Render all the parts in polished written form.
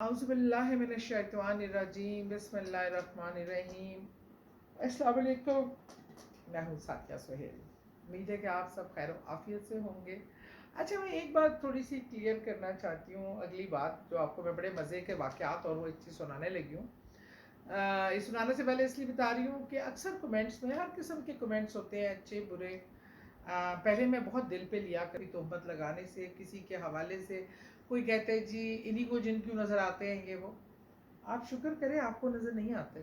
اعوذ باللہ من الشیطان الرجیم بسم اللہ الرحمن الرحیم. السلام علیکم. میں ہوں ساتھیہ سہیل. امید ہے کہ آپ سب خیر و عافیت سے ہوں گے. اچھا، میں ایک بات تھوڑی سی کلیئر کرنا چاہتی ہوں. اگلی بات جو آپ کو میں بڑے مزے کے واقعات اور وہ ایک چیز سنانے لگی ہوں. یہ سنانے سے پہلے اس لیے بتا رہی ہوں کہ اکثر کمنٹس میں ہر قسم کے کمنٹس ہوتے ہیں، اچھے برے. پہلے میں بہت دل پہ لیا کبھی تہمت لگانے سے، کسی کے حوالے سے. کوئی کہتے ہے جی انہی کو جن کیوں نظر آتے ہیں یہ وہ. آپ شکر کریں آپ کو نظر نہیں آتے.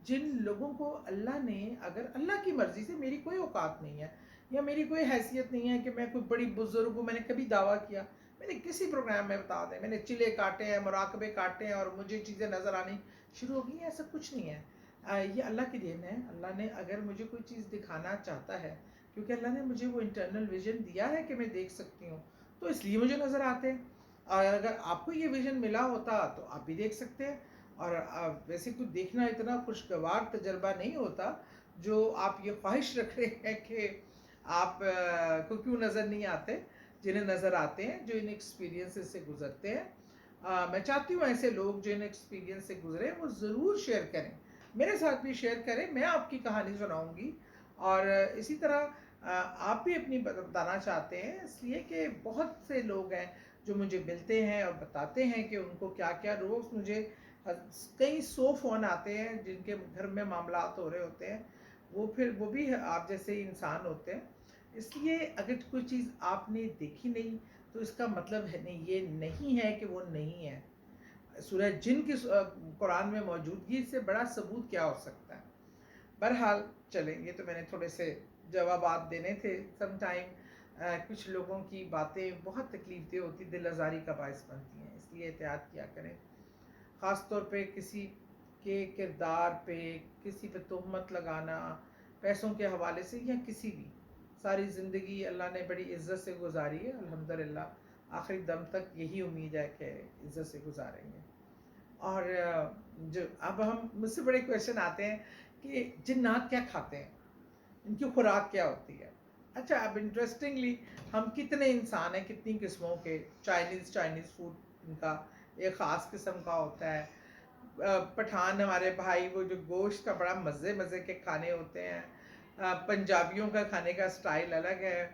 جن لوگوں کو اللہ نے، اگر اللہ کی مرضی سے، میری کوئی اوقات نہیں ہے یا میری کوئی حیثیت نہیں ہے کہ میں کوئی بڑی بزرگ ہوں، میں نے کبھی دعویٰ کیا، میں نے کسی پروگرام میں بتا دیں میں نے چلے کاٹے ہیں، مراقبے کاٹے ہیں اور مجھے چیزیں نظر آنی شروع ہو گئی ہیں، ایسا کچھ نہیں ہے. یہ اللہ کی دین ہے. اللہ نے اگر مجھے کوئی چیز دکھانا چاہتا ہے، کیونکہ اللہ نے مجھے وہ انٹرنل ویژن دیا ہے کہ میں دیکھ سکتی ہوں، تو اس لیے مجھے نظر آتے ہیں. اور اگر آپ کو یہ ویژن ملا ہوتا تو آپ بھی دیکھ سکتے ہیں. اور ویسے کچھ دیکھنا اتنا خوشگوار تجربہ نہیں ہوتا جو آپ یہ خواہش رکھ رہے ہیں کہ آپ کو کیوں نظر نہیں آتے. جنہیں نظر آتے ہیں، جو ان ایکسپیرینسز سے گزرتے ہیں، میں چاہتی ہوں ایسے لوگ جو ان ایکسپیرینس سے گزرے وہ ضرور شیئر کریں، میرے ساتھ بھی شیئر کریں. میں آپ کی کہانی سناؤں گی. اور اسی طرح آپ بھی اپنی بتانا چاہتے ہیں، اس لیے کہ بہت سے لوگ ہیں جو مجھے ملتے ہیں اور بتاتے ہیں کہ ان کو کیا کیا. روز مجھے کئی 100 فون آتے ہیں جن کے گھر میں معاملات ہو رہے ہوتے ہیں. وہ بھی آپ جیسے ہی انسان ہوتے ہیں. اس لیے اگر کوئی چیز آپ نے دیکھی نہیں تو اس کا مطلب ہے نہیں، یہ نہیں ہے کہ وہ نہیں ہے. سورہ جن کی قرآن میں موجودگی سے بڑا ثبوت کیا ہو سکتا ہے. بہرحال چلیں، یہ تو میں نے تھوڑے سے جوابات دینے تھے. سم ٹائم کچھ لوگوں کی باتیں بہت تکلیف دہ ہوتی، دل آزاری کا باعث بنتی ہیں، اس لیے احتیاط کیا کریں. خاص طور پہ کسی کے کردار پہ، کسی پہ تہمت لگانا پیسوں کے حوالے سے یا کسی بھی. ساری زندگی اللہ نے بڑی عزت سے گزاری ہے الحمدللہ. آخری دم تک یہی امید ہے کہ عزت سے گزاریں گے. اور جو اب مجھ سے بڑے کویشچن آتے ہیں کہ جنات کیا کھاتے ہیں، ان کی خوراک کیا ہوتی ہے. اچھا، اب انٹرسٹنگلی ہم کتنے انسان ہیں، کتنی قسموں کے. چائنیز فوڈ ان کا ایک خاص قسم کا ہوتا ہے. پٹھان ہمارے بھائی وہ جو گوشت کا بڑا مزے کے کھانے ہوتے ہیں. پنجابیوں کا کھانے کا سٹائل الگ ہے.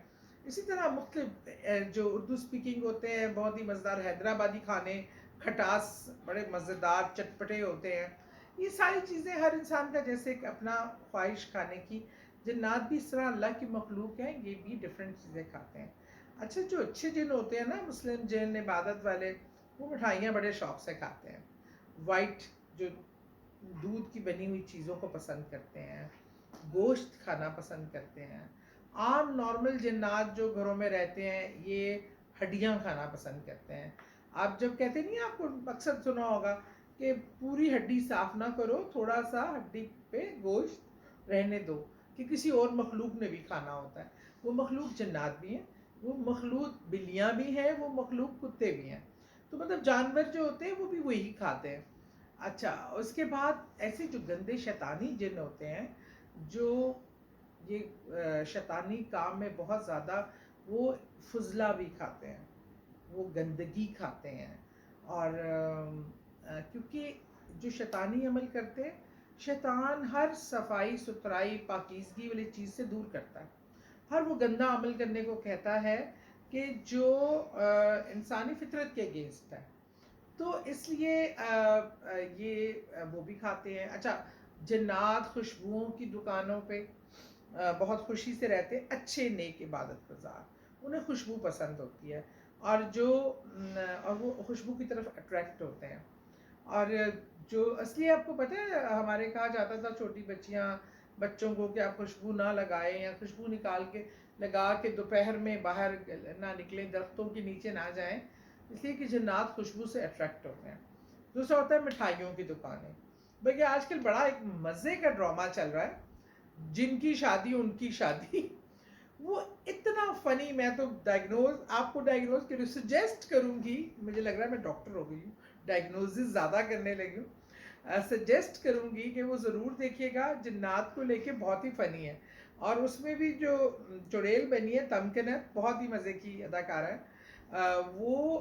اسی طرح مختلف جو اردو سپیکنگ ہوتے ہیں بہت ہی مزیدار حیدرآبادی کھانے، کھٹاس بڑے مزیدار چٹپٹے ہوتے ہیں. یہ ساری چیزیں ہر انسان کا جیسے ایک اپنا خواہش کھانے کی. جنات بھی اس طرح اللہ کی مخلوق ہیں، یہ بھی ڈفرینٹ چیزیں کھاتے ہیں. اچھا، جو اچھے جن ہوتے ہیں نا، مسلم جن عبادت والے، وہ مٹھائیاں بڑے شوق سے کھاتے ہیں. وائٹ جو دودھ کی بنی ہوئی چیزوں کو پسند کرتے ہیں، گوشت کھانا پسند کرتے ہیں. عام نارمل جنات جو گھروں میں رہتے ہیں یہ ہڈیاں کھانا پسند کرتے ہیں. آپ جب کہتے نہیں، آپ کو اکثر سنا ہوگا کہ پوری ہڈی صاف نہ کرو، تھوڑا سا ہڈی پہ گوشت رہنے دو، کہ کسی اور مخلوق نے بھی کھانا ہوتا ہے. وہ مخلوق جنات بھی ہیں، وہ مخلوق بلیاں بھی ہیں، وہ مخلوق کتے بھی ہیں. تو مطلب جانور جو ہوتے ہیں وہ بھی وہی کھاتے ہیں. اچھا، اس کے بعد ایسے جو گندے شیطانی جن ہوتے ہیں جو یہ شیطانی کام میں بہت زیادہ، وہ فضلہ بھی کھاتے ہیں، وہ گندگی کھاتے ہیں. اور کیونکہ جو شیطانی عمل کرتے ہیں، شیطان ہر صفائی ستھرائی پاکیزگی والی چیز سے دور کرتا ہے. ہر وہ گندا عمل کرنے کو کہتا ہے کہ جو انسانی فطرت کے اگینسٹ ہے. تو اس لیے یہ وہ بھی کھاتے ہیں. اچھا، جنات خوشبوؤں کی دکانوں پہ بہت خوشی سے رہتے، اچھے نیک عبادت گزار، انہیں خوشبو پسند ہوتی ہے اور وہ خوشبو کی طرف اٹریکٹ ہوتے ہیں. اور جو اصلی آپ کو پتہ ہے، ہمارے کہا جاتا تھا چھوٹی بچوں کو کہ آپ خوشبو نہ لگائیں یا خوشبو نکال کے لگا کے دوپہر میں باہر نہ نکلیں، درختوں کے نیچے نہ جائیں، اس لیے کہ جنات خوشبو سے اٹریکٹ ہوتے ہیں. دوسرا ہوتا ہے مٹھائیوں کی دکانیں. بلکہ آج کل بڑا ایک مزے کا ڈرامہ چل رہا ہے، جن کی شادی ان کی شادی. وہ اتنا فنی، میں تو آپ کو ڈائگنوز کروں، سجیسٹ کروں گی، مجھے لگ رہا ہے میں ڈاکٹر ہو گئی ہوں، ڈائگنوزز زیادہ کرنے لگی ہوں. سجیسٹ کروں گی کہ وہ ضرور دیکھیے گا. جنات کو لے کے بہت ہی فنی ہے. اور اس میں بھی جو چڑیل بنی ہے تمکنت، بہت ہی مزے کی اداکارہ ہے. وہ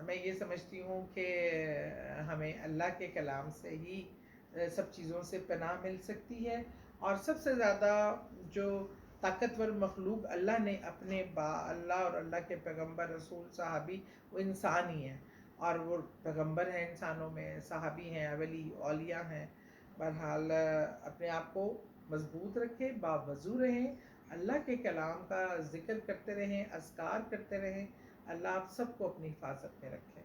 میں یہ سمجھتی ہوں کہ ہمیں اللہ کے کلام سے ہی سب چیزوں سے پناہ مل سکتی ہے، اور سب سے زیادہ جو طاقتور مخلوق اللہ نے اپنے اللہ اور اللہ کے پیغمبر رسول صحابی، وہ انسان ہی ہیں، اور وہ پیغمبر ہیں انسانوں میں، صحابی ہیں، ولی اولیاء ہیں۔ بہرحال اپنے آپ کو مضبوط رکھیں، باوضو رہیں، اللہ کے کلام کا ذکر کرتے رہیں، اذکار کرتے رہیں۔ اللہ آپ سب کو اپنی حفاظت میں رکھے۔